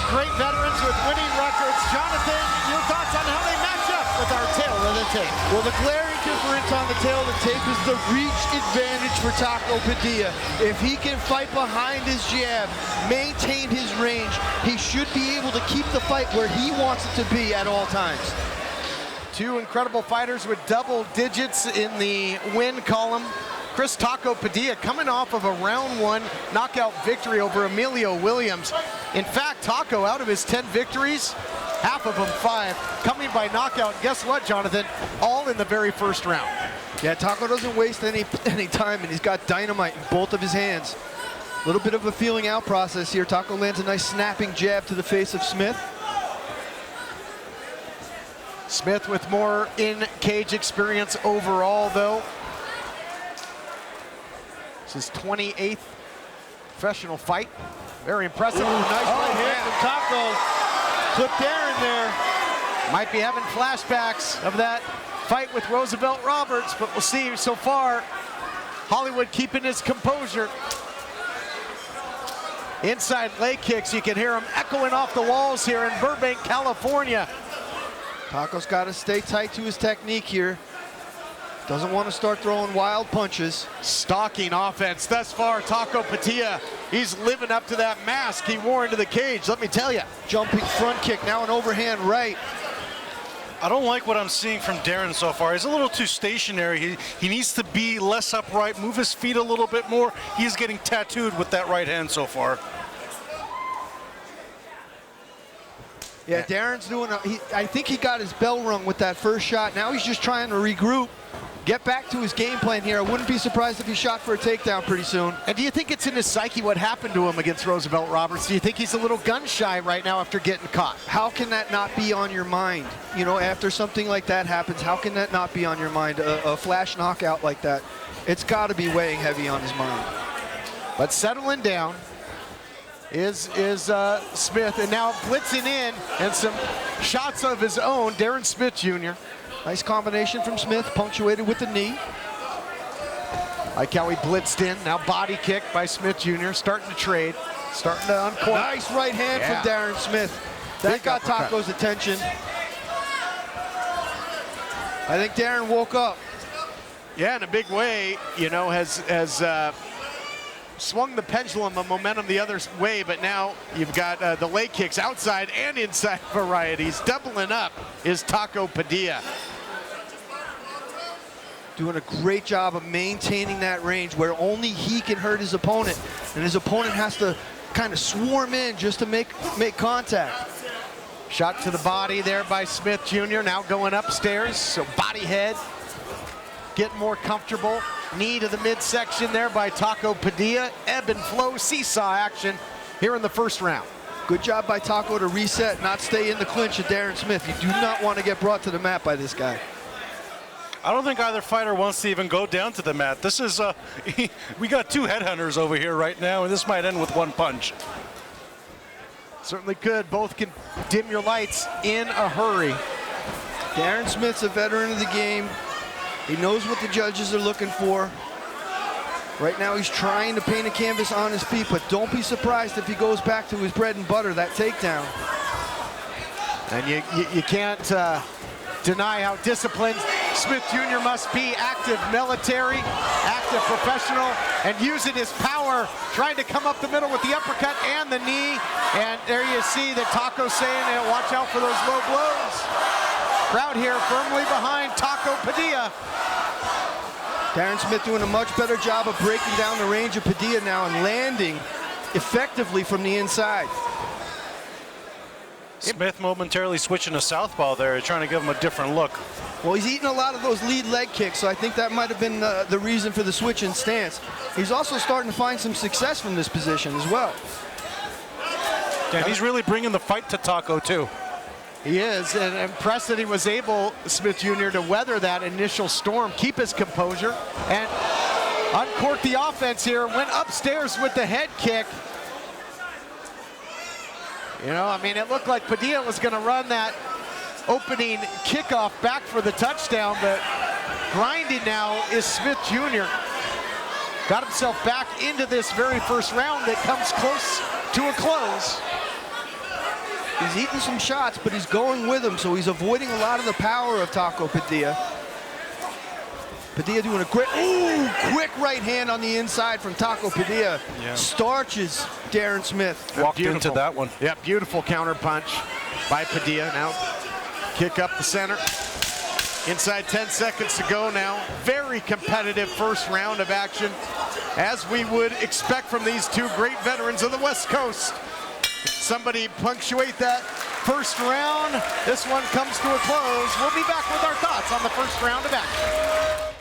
great veterans with winning records. Jonathan, your thoughts on how they match up with our tail of the tape? Well, the glaring difference on the tail of the tape is the reach advantage for Taco Padilla. If he can fight behind his jab, maintain his range, he should be able to keep the fight where he wants it to be at all times. Two incredible fighters with double digits in the win column. Chris Taco Padilla coming off of a round 1 knockout victory over Emilio Williams. In fact, Taco, out of his 10 victories, half of them 5, coming by knockout. Guess what, Jonathan? All in the very first round. Yeah, Taco doesn't waste any time, and he's got dynamite in both of his hands. A little bit of a feeling out process here. Taco lands a nice snapping jab to the face of Smith. Smith with more in-cage experience overall, though. This is 28th professional fight. Very impressive. Ooh, nice right hand from Taco. Clipped Darren there. Might be having flashbacks of that fight with Roosevelt Roberts, but we'll see. So far, Hollywood keeping his composure. Inside leg kicks, you can hear them echoing off the walls here in Burbank, California. Taco's got to stay tight to his technique here. Doesn't want to start throwing wild punches. Stalking offense thus far. Taco Padilla, he's living up to that mask he wore into the cage, let me tell you. Jumping front kick, now an overhand right. I don't like what I'm seeing from Darren so far. He's a little too stationary. He needs to be less upright, move his feet a little bit more. He's getting tattooed with that right hand so far. Yeah, Darren's doing, I think he got his bell rung with that first shot. Now he's just trying to regroup, get back to his game plan here. I wouldn't be surprised if he shot for a takedown pretty soon. And do you think it's in his psyche what happened to him against Roosevelt Roberts? Do you think he's a little gun shy right now after getting caught? How can that not be on your mind? You know, after something like that happens, how can that not be on your mind? A flash knockout like that, it's got to be weighing heavy on his mind. But settling down is Smith, and now blitzing in, and some shots of his own, Darren Smith Jr. Nice combination from Smith, punctuated with the knee. Like how he blitzed in, now body kick by Smith Jr., starting to trade, starting to uncork. Nice right hand from Darren Smith. That Big got uppercut. Taco's attention. I think Darren woke up. Yeah, in a big way, you know, has swung the pendulum of momentum the other way, but now you've got the leg kicks outside and inside varieties. Doubling up is Taco Padilla. Doing a great job of maintaining that range where only he can hurt his opponent, and his opponent has to kind of swarm in just to make contact. Shot to the body there by Smith Jr., now going upstairs, so body head, getting more comfortable. Knee to the midsection there by Taco Padilla. Ebb and flow seesaw action here in the first round. Good job by Taco to reset, not stay in the clinch of Darren Smith. You do not want to get brought to the mat by this guy. I don't think either fighter wants to even go down to the mat. This is, we got two headhunters over here right now, and this might end with one punch. Certainly could. Both can dim your lights in a hurry. Darren Smith's a veteran of the game. He knows what the judges are looking for. Right now he's trying to paint a canvas on his feet, but don't be surprised if he goes back to his bread and butter, that takedown. And you can't deny how disciplined Smith Jr. must be. Active military, active professional, and using his power, trying to come up the middle with the uppercut and the knee. And there you see the Taco saying, watch out for those low blows. Crowd here firmly behind Taco Padilla. Darren Smith doing a much better job of breaking down the range of Padilla now and landing effectively from the inside. Smith momentarily switching to southpaw there, trying to give him a different look. Well, he's eating a lot of those lead leg kicks, so I think that might have been the reason for the switch in stance. He's also starting to find some success from this position as well. Yeah, he's really bringing the fight to Taco too. He is, and impressed that he was able, Smith Jr., to weather that initial storm, keep his composure, and uncork the offense here. Went upstairs with the head kick. You know, I mean, it looked like Padilla was going to run that opening kickoff back for the touchdown, but grinding now is Smith Jr. Got himself back into this very first round that comes close to a close. He's eating some shots, but he's going with them, so he's avoiding a lot of the power of Taco Padilla. Padilla doing a quick right hand on the inside from Taco Padilla. Yeah. Starches Darren Smith. Walked into that one. Yeah, beautiful counter punch by Padilla. Now kick up the center. Inside 10 seconds to go now. Very competitive first round of action, as we would expect from these two great veterans of the West Coast. Somebody punctuate that first round. This one comes to a close. We'll be back with our thoughts on the first round of action.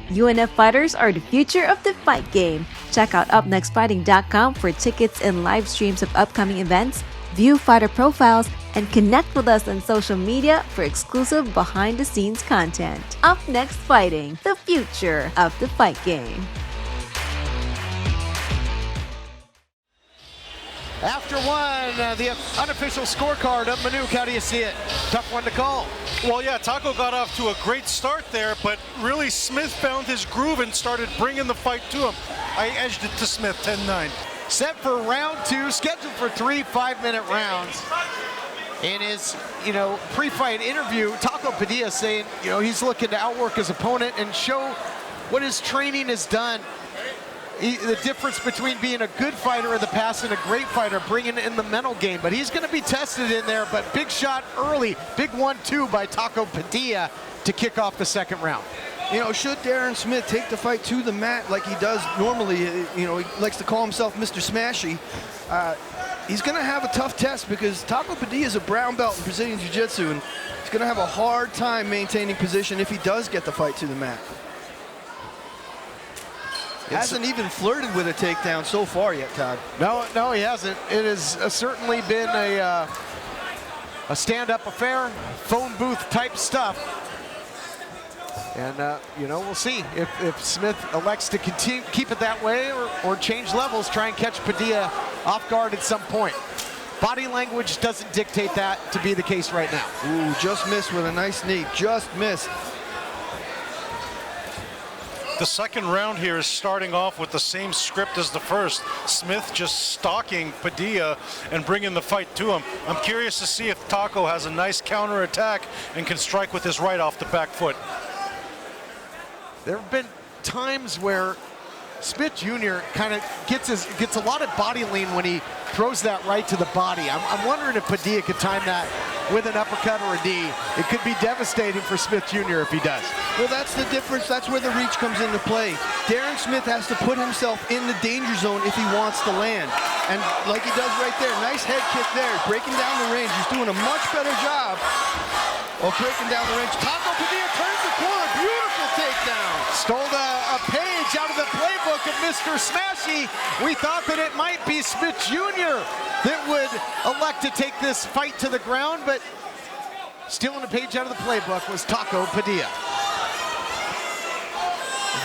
UNF fighters are the future of the fight game. Check out UpNextFighting.com for tickets and live streams of upcoming events, view fighter profiles, and connect with us on social media for exclusive behind-the-scenes content. Up Next Fighting, the future of the fight game. After one, the unofficial scorecard of Manuk, how do you see it? Tough one to call. Well, yeah, Taco got off to a great start there, but really Smith found his groove and started bringing the fight to him. I edged it to Smith 10-9. Set for round two, scheduled for 3 5-minute rounds. In his, pre-fight interview, Taco Padilla saying, he's looking to outwork his opponent and show what his training has done. The difference between being a good fighter in the past and a great fighter, bringing in the mental game. But he's going to be tested in there, but big shot early. Big 1-2 by Taco Padilla to kick off the second round. Should Darren Smith take the fight to the mat like he does normally, he likes to call himself Mr. Smashy, he's going to have a tough test because Taco Padilla is a brown belt in Brazilian Jiu-Jitsu, and he's going to have a hard time maintaining position if he does get the fight to the mat. Hasn't even flirted with a takedown so far yet, Todd. No, he hasn't. It has certainly been a stand-up affair, phone booth type stuff. And, we'll see if Smith elects to continue, keep it that way or change levels, try and catch Padilla off guard at some point. Body language doesn't dictate that to be the case right now. Ooh, just missed with a nice knee, just missed. The second round here is starting off with the same script as the first. Smith just stalking Padilla and bringing the fight to him. I'm curious to see if Taco has a nice counter attack and can strike with his right off the back foot. There have been times where Smith Jr. kind of gets a lot of body lean when he throws that right to the body. I'm wondering if Padilla could time that with an uppercut or a knee. It could be devastating for Smith Jr. if he does. Well, that's the difference. That's where the reach comes into play. Darren Smith has to put himself in the danger zone if he wants to land. And like he does right there, nice head kick there, breaking down the range. He's doing a much better job of breaking down the range. Taco Padilla turns the corner, beautiful takedown. Stole a page out of the playbook of Mr. Smashy. We thought that it might be Smith Jr. that would elect to take this fight to the ground, but stealing a page out of the playbook was Taco Padilla.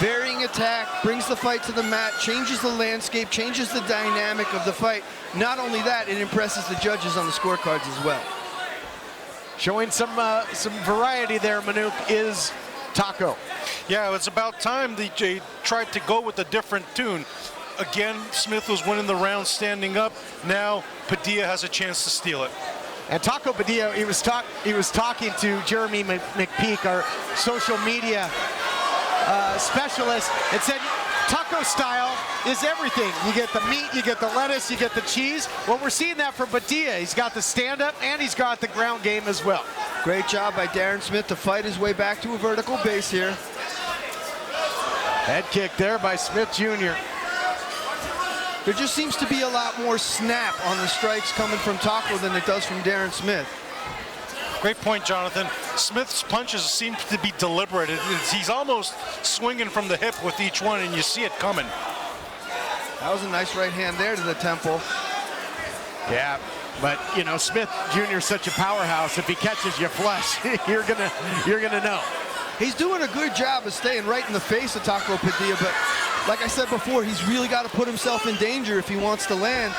Varying attack, brings the fight to the mat, changes the landscape, changes the dynamic of the fight. Not only that, it impresses the judges on the scorecards as well. Showing some variety there, Manuk, is Taco. Yeah, it's about time they tried to go with a different tune. Again, Smith was winning the round standing up. Now Padilla has a chance to steal it. And Taco Padilla, he was talking to Jeremy McPeak, our social media specialist, and said, Taco style is everything. You get the meat, you get the lettuce, you get the cheese. Well, we're seeing that from Padilla. He's got the stand-up and he's got the ground game as well. Great job by Darren Smith to fight his way back to a vertical base here. Head kick there by Smith Jr. There just seems to be a lot more snap on the strikes coming from Taco than it does from Darren Smith. Great point, Jonathan. Smith's punches seem to be deliberate. He's almost swinging from the hip with each one, and you see it coming. That was a nice right hand there to the temple. Yeah, but Smith Jr. is such a powerhouse. If he catches you flush, you're gonna know. He's doing a good job of staying right in the face of Taco Padilla, but like I said before, he's really got to put himself in danger if he wants to land.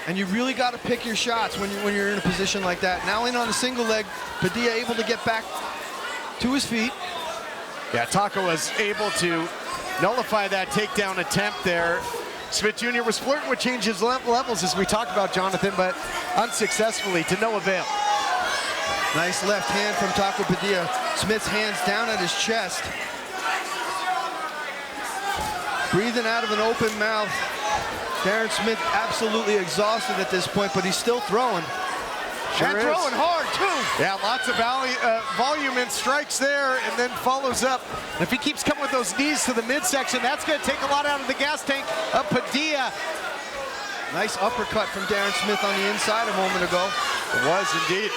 And you really got to pick your shots when you're in a position like that. Now in on a single leg, Padilla able to get back to his feet. Yeah, Taco was able to nullify that takedown attempt there. Smith Jr. was flirting with changes levels, as we talked about, Jonathan, but unsuccessfully, to no avail. Nice left hand from Taco Padilla. Smith's hands down at his chest. Breathing out of an open mouth. Darren Smith absolutely exhausted at this point, but he's still throwing. Sure is. Throwing hard, too. Yeah, lots of volume and strikes there, and then follows up. And if he keeps coming with those knees to the midsection, that's going to take a lot out of the gas tank of Padilla. Nice uppercut from Darren Smith on the inside a moment ago. It was indeed.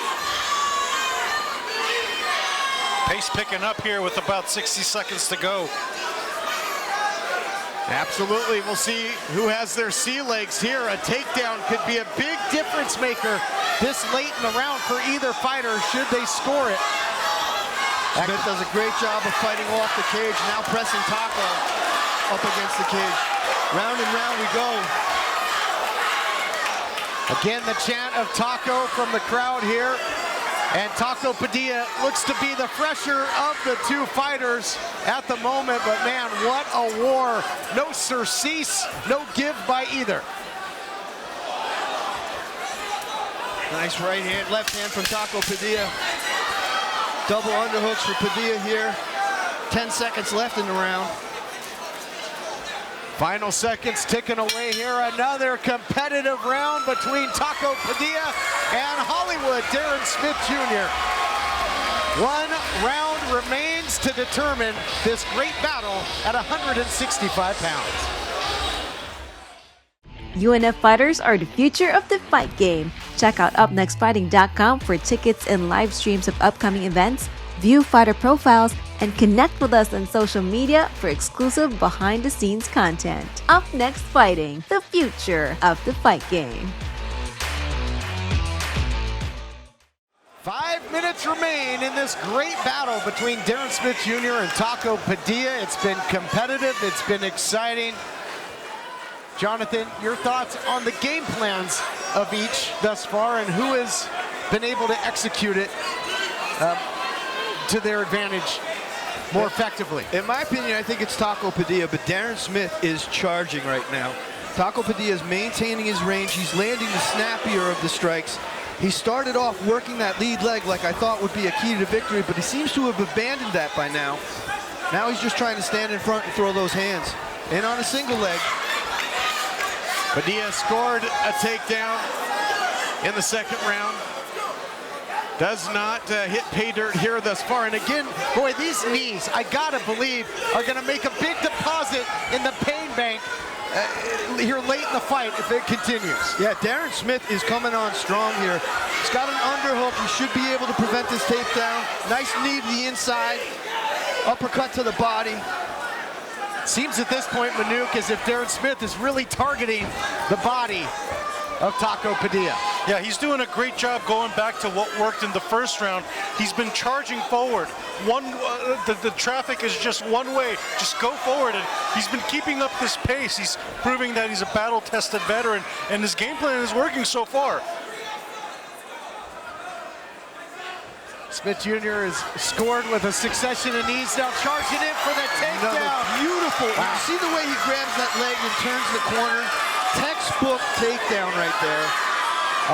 Pace picking up here with about 60 seconds to go. Absolutely. We'll see who has their sea legs here. A takedown could be a big difference maker this late in the round for either fighter should they score it. Smith does a great job of fighting off the cage, now pressing Taco up against the cage. Round and round we go. Again, the chant of Taco from the crowd here. And Taco Padilla looks to be the fresher of the two fighters at the moment, but man, what a war. No surcease, no give by either. Nice right hand, left hand from Taco Padilla. Double underhooks for Padilla here. 10 seconds left in the round. Final seconds ticking away here. Another competitive round between Taco Padilla and Hollywood Darren Smith Jr. One round remains to determine this great battle at 165 pounds. UNF fighters are the future of the fight game. Check out UpNextFighting.com for tickets and live streams of upcoming events, view fighter profiles, and connect with us on social media for exclusive behind-the-scenes content. Up Next Fighting, the future of the fight game. 5 minutes remain in this great battle between Darren Smith Jr. and Taco Padilla. It's been competitive, it's been exciting. Jonathan, your thoughts on the game plans of each thus far and who has been able to execute it to their advantage more effectively? In my opinion, I think it's Taco Padilla, but Darren Smith is charging right now. Taco Padilla is maintaining his range. He's landing the snappier of the strikes. He started off working that lead leg like I thought would be a key to victory, but he seems to have abandoned that by now. Now he's just trying to stand in front and throw those hands. In on a single leg. Padilla scored a takedown in the second round. Does not hit pay dirt here thus far. And again, boy, these knees, I gotta believe, are gonna make a big deposit in the pain bank here late in the fight if it continues. Yeah, Darren Smith is coming on strong here. He's got an underhook. He should be able to prevent this takedown. Nice knee to the inside. Uppercut to the body. Seems at this point, Manuk, as if Darren Smith is really targeting the body of Taco Padilla. Yeah, he's doing a great job going back to what worked in the first round. He's been charging forward. The traffic is just one way. Just go forward, and he's been keeping up this pace. He's proving that he's a battle-tested veteran, and his game plan is working so far. Smith Jr. is scored with a succession of knees, now charging in for the takedown. Another beautiful. Wow. You see the way he grabs that leg and turns the corner? Textbook takedown right there.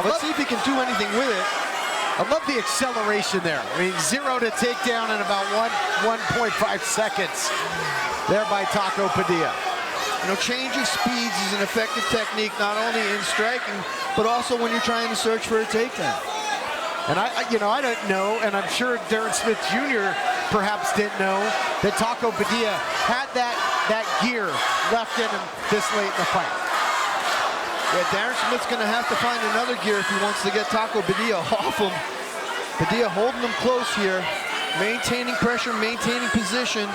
Let's see if he can do anything with it. I love the acceleration there. I mean, 0 to takedown in about 1.5 seconds there by Taco Padilla. You know, changing speeds is an effective technique, not only in striking, but also when you're trying to search for a takedown. And I don't know, and I'm sure Darren Smith Jr. perhaps didn't know that Taco Padilla had that gear left in him this late in the fight. Yeah, Darren Smith's gonna have to find another gear if he wants to get Taco Padilla off him. Padilla holding him close here, maintaining pressure, maintaining position.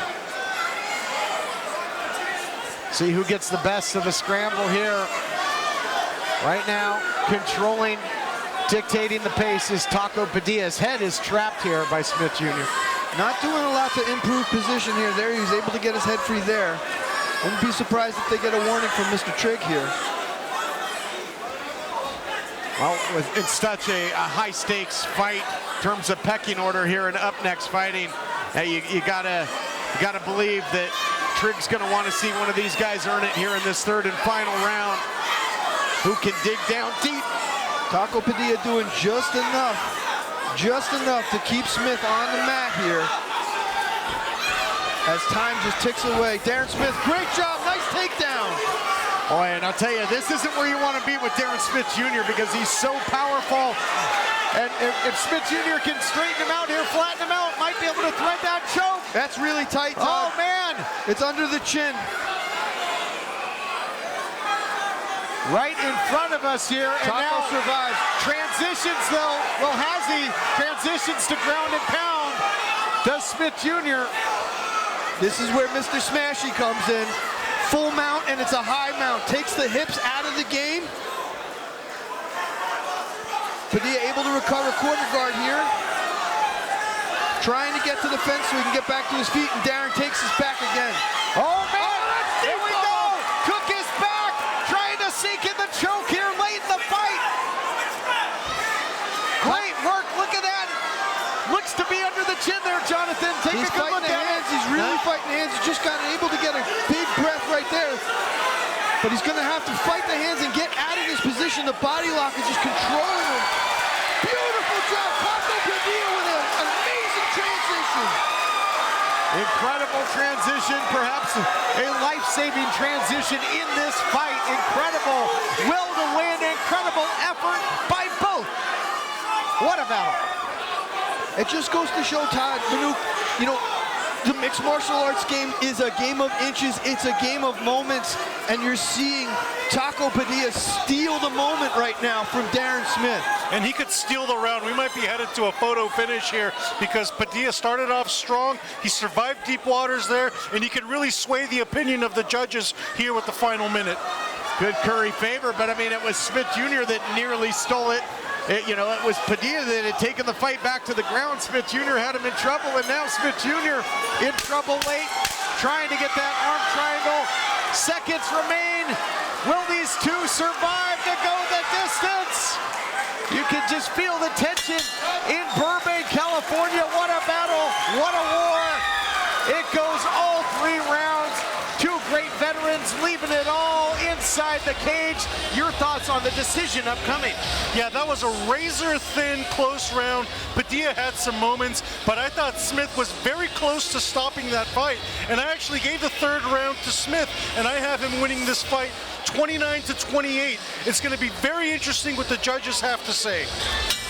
See who gets the best of the scramble here. Right now, controlling, dictating the pace is Taco Padilla's head is trapped here by Smith Jr. Not doing a lot to improve position here. There, he was able to get his head free there. Wouldn't be surprised if they get a warning from Mr. Trigg here. Well, it's such a high stakes fight in terms of pecking order here in Up Next Fighting. You gotta believe that Trig's going to want to see one of these guys earn it here in this third and final round. Who can dig down deep? Taco Padilla doing just enough to keep Smith on the mat here. As time just ticks away. Darren Smith, great job, nice takedown. Boy, and I'll tell you, this isn't where you want to be with Darren Smith Jr. because he's so powerful. And if Smith Jr. can straighten him out here, flatten him out, might be able to thread that choke. That's really tight, Todd. Oh, man. It's under the chin. Right in front of us here. And Taco now survives. Transitions, though. Well, has he? Transitions to ground and pound. Does Smith Jr. This is where Mr. Smashy comes in. Full mount, and it's a high mount. Takes the hips out of the game. Padilla able to recover corner guard here. Trying to get to the fence so he can get back to his feet, and Darren takes us back again. Oh, man! Here we go! Cook is back! Trying to sink in the choke here late in the fight. Great work, look at that. Looks to be under the chin there, Jonathan. Take He's a good look fighting the at hands. it. He's really fighting the hands. He's just got able to get a big breath right there. But he's going to have to fight the hands and get out of his position. The body lock is just controlling him. Beautiful job. Taco Padilla with an amazing transition. Incredible transition, perhaps a life-saving transition in this fight. Incredible will to win, incredible effort by both. What a battle. It just goes to show, Todd, Manouk, you know, the mixed martial arts game is a game of inches. It's a game of moments, and you're seeing Taco Padilla steal the moment right now from Darren Smith. And he could steal the round. We might be headed to a photo finish here because Padilla started off strong. He survived deep waters there, and he could really sway the opinion of the judges here with the final minute. Good Curry favor, but I mean, it was Smith Jr. that nearly stole it. It was Padilla that had taken the fight back to the ground. Smith Jr. had him in trouble, and now Smith Jr. in trouble late, trying to get that arm triangle. Seconds remain. Will these two survive to go the distance? You can just feel the tension in Burbank, California. What a battle, what a war. It goes all 3 rounds. 2 great veterans leaving it all inside the cage. Your thoughts on the decision upcoming? Yeah, that was a razor-thin, close round. Padilla had some moments, but I thought Smith was very close to stopping that fight. And I actually gave the 3rd round to Smith, and I have him winning this fight 29-28. It's going to be very interesting what the judges have to say.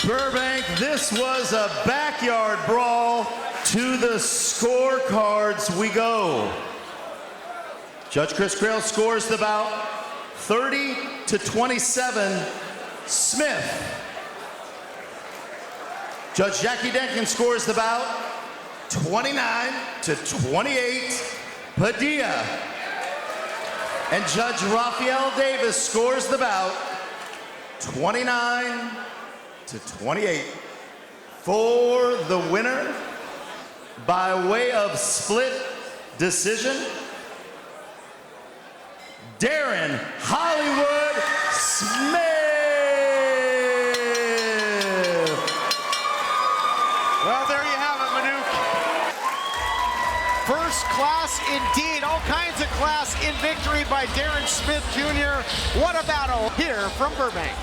Burbank, this was a backyard brawl. To the scorecards we go. Judge Chris Grail scores the bout 30-27, Smith. Judge Jackie Denkin scores the bout 29-28, Padilla. And Judge Rafael Davis scores the bout 29-28. For the winner, by way of split decision, Darren Hollywood Smith. Well, there you have it, Manouk. First class indeed, all kinds of class in victory by Darren Smith Jr. What a battle here from Burbank.